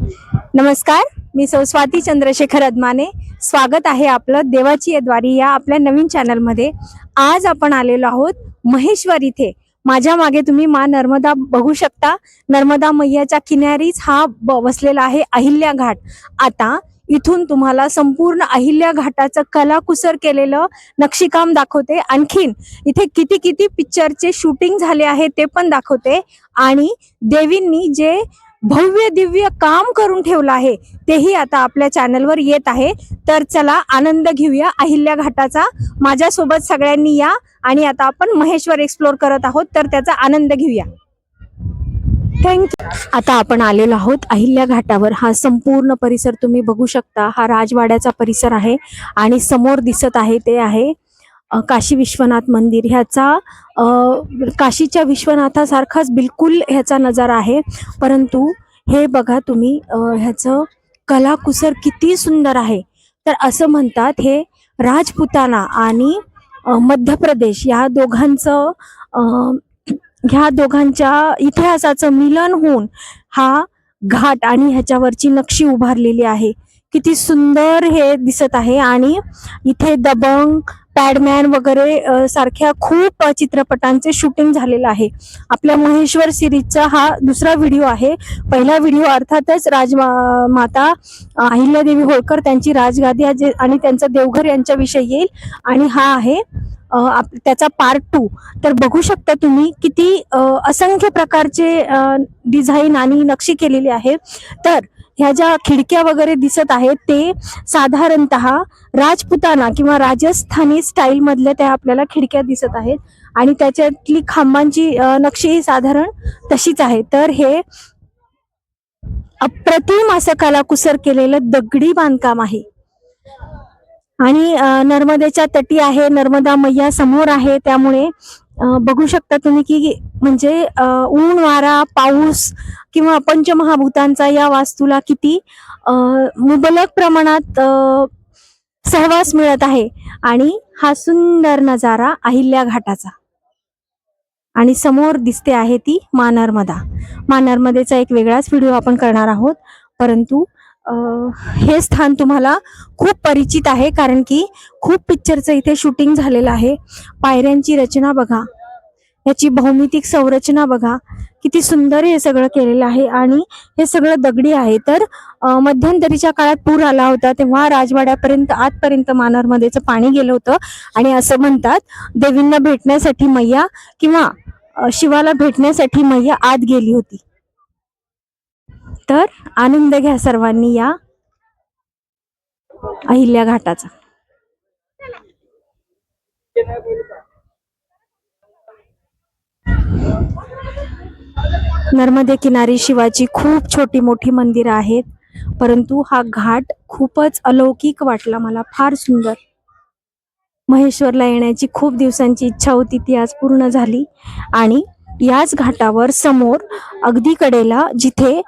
नमस्कार, मी स्वाती चंद्रशेखर अदमाने. स्वागत आहे आपलं देवाची द्वारी या आपल्या नवीन चॅनलमध्ये. आज आपण आलेलो आहोत महेश्वर इथे. माझ्या मागे तुम्ही माँ नर्मदा बघू शकता. नर्मदा मैयाच्या किनारीच हा वसलेला आहे अहिल्या घाट. आता इथून तुम्हाला संपूर्ण अहिल्या घाटाचं कलाकुसर केलेलं नक्षीकाम दाखवते. आणखीन इथे किती किती पिक्चरचे शूटिंग झाले आहे ते पण दाखवते. आणि देवींनी जे भव्य दिव्य काम करून ठेवलं आहे तेही आता आपल्या चॅनलवर येत आहे. तर चला आनंद घेऊया अहिल्या घाटाचा. माझ्यासोबत सगळ्यांनी या आणि आता आपण महेश्वर एक्सप्लोर करत आहोत, तर त्याचा आनंद घेऊया. थँक्यू. आता आपण आलेलो आहोत अहिल्या घाटावर. हा संपूर्ण परिसर तुम्ही बघू शकता. हा राजवाड्याचा परिसर आहे आणि समोर दिसत आहे ते आहे काशी विश्वनाथ मंदिर. ह्याचा काशीच्या विश्वनाथासारखाच बिलकुल ह्याचा नजारा आहे. परंतु हे बघा तुम्ही ह्याचं कलाकुसर किती सुंदर आहे. तर असं म्हणतात हे राजपुताना आणि मध्य प्रदेश ह्या दोघांच्या इतिहासाचं मिलन होऊन हा घाट आणि ह्याच्यावरची नक्षी उभारलेली आहे. किती सुंदर हे दिसत आहे. आणि इथे दबंग, पॅडमॅन वगैरे सारख्या खूप चित्रपटांचे शूटिंग झालेलं आहे. आपल्या महेश्वर सिरीजचा हा दुसरा व्हिडिओ आहे. पहिला व्हिडिओ अर्थातच राजमाता अहिल्यादेवी होळकर त्यांची राजगादी आणि त्यांचं देवघर यांच्याविषयी येईल. आणि हा आहे त्याचा पार्ट 2. तर बघू शकता तुम्ही किती असंख्य प्रकारचे डिझाईन आणि नक्षी केलेली आहे. तर ह्या ज्या खिडक्या वगैरे दिसत आहेत ते साधारणतः राजपुताना किंवा राजस्थानी स्टाईल मधल्या त्या आपल्याला खिडक्या दिसत आहेत. आणि त्याच्यातली खांबांची नक्षी ही साधारण तशीच आहे. तर हे अप्रतिम असं कलाकुसर केलेलं दगडी बांधकाम आहे. आणि नर्मदेच्या तटी आहे, नर्मदा मैया समोर आहे. त्यामुळे बघू शकता तुम्ही की म्हणजे ऊन, वारा, पाऊस किंवा पंचमहाभूतांचा या वास्तूला किती मुबलक प्रमाणात सहवास मिळत आहे. आणि हा सुंदर नजारा अहिल्या घाटाचा. आणि समोर दिसते आहे ती माँ नर्मदा. माँ नर्मदेचा एक वेगळाच व्हिडिओ आपण करणार आहोत. परंतु हे स्थान तुम्हाला खूप परिचित आहे कारण की खूप पिक्चरचं इथे शूटिंग झालेलं आहे. पायऱ्यांची रचना बघा, याची भौमितिक संरचना बघा, किती सुंदर हे सगळं केलेलं आहे. आणि हे सगळं दगडी आहे. तर मध्यंतरीच्या काळात पूर आला होता तेव्हा राजवाड्यापर्यंत आतपर्यंत माँ नर्मदेचं पाणी गेलं होतं. आणि असं म्हणतात देवींना भेटण्यासाठी मैया किंवा शिवाला भेटण्यासाठी मैया आत गेली होती. तर आनंद घ्या सर्वांनी या अहिल्या घाटाचा. नर्मदे किनारी शिवाची खूप छोटी मोठी मंदिरं आहेत. परंतु हा घाट खूपच अलौकिक वाटला मला, फार सुंदर. महेश्वरला येण्याची खूप दिवसांची इच्छा होती, ती आज पूर्ण झाली. आणि याच घाटावर समोर अगदी कडेला जिथे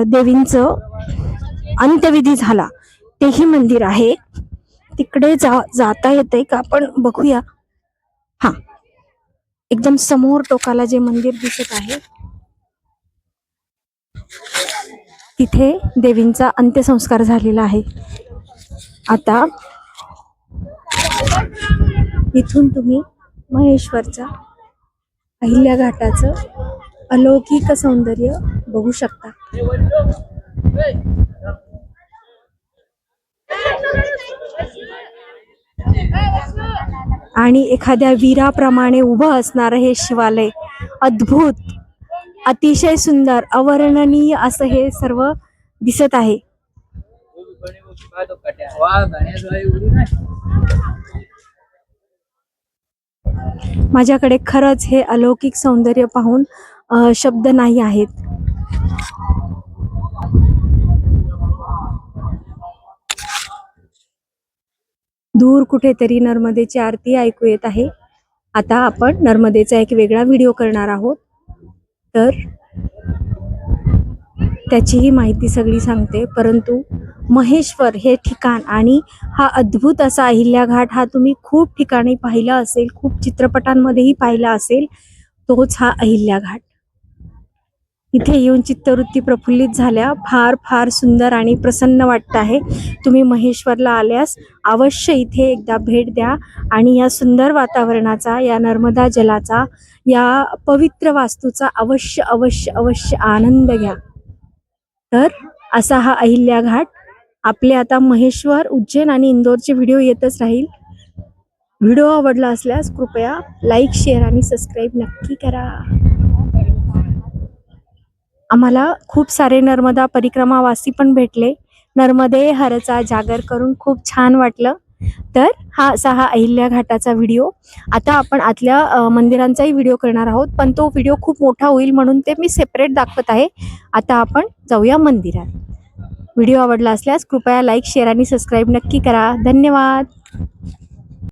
देवींचं अंत्यविधी झाला तेही मंदिर आहे. तिकडे जाता येते का आपण बघूया. हा, एकदम समोर टोकाला जे मंदिर दिसत आहे तिथे देवींचा अंत्यसंस्कार झालेला आहे. आता इथून तुम्ही महेश्वरचा अहिल्या घाटाचं अलौकिक सौंदर्य बघू शकता. आणि एखाद्या वीराप्रमाणे उभं असणारं हे शिवालय अद्भुत, अतिशय सुंदर, अवर्णनीय असं हे सर्व दिसत आहे. माझ्याकडे खरंच हे अलौकिक सौंदर्य पाहून शब्द नाही आहेत. दूर कुठेतरी नर्मदेची आरती ऐकू येत आहे. आता आपण नर्मदेचा एक वेगळा व्हिडिओ करणार आहोत, तर त्याचीही माहिती सगळी सांगते. परंतु महेश्वर हे ठिकाण आणि हा अद्भुत असा अहिल्या घाट हा तुम्ही खूप ठिकाणी पाहिला असेल, खूप चित्रपटांमध्येही पाहिला असेल. तोच हा अहिल्या घाट. इथे येऊन चित्तवृत्ती प्रफुल्लित झाल्या. फार फार सुंदर आणि प्रसन्न वाटत आहे. तुम्ही महेश्वरला आल्यास अवश्य इथे एकदा भेट द्या आणि या सुंदर वातावरणाचा, या नर्मदा जलाचा, या पवित्र वास्तूचा अवश्य अवश्य अवश्य आनंद घ्या. तर असा हा अहिल्या घाट. आपले आता महेश्वर, उज्जैन आणि इंदोरचे व्हिडिओ येतच राहील. व्हिडिओ आवडला असल्यास कृपया लाईक, शेअर आणि सबस्क्राईब नक्की करा. आम्हाला खूप सारे नर्मदा परिक्रमावासी पण भेटले. नर्मदे हरचा जागर करून खूप छान वाटलं. तर हा असा हा अहिल्या घाटाचा व्हिडिओ. आता आपण आतल्या मंदिरांचाही व्हिडिओ करणार आहोत, पण तो व्हिडिओ खूप मोठा होईल म्हणून ते मी सेपरेट दाखवत आहे. आता आपण जाऊया मंदिरात. व्हिडिओ आवडला असल्यास कृपया लाईक, शेअर आणि सबस्क्राईब नक्की करा. धन्यवाद.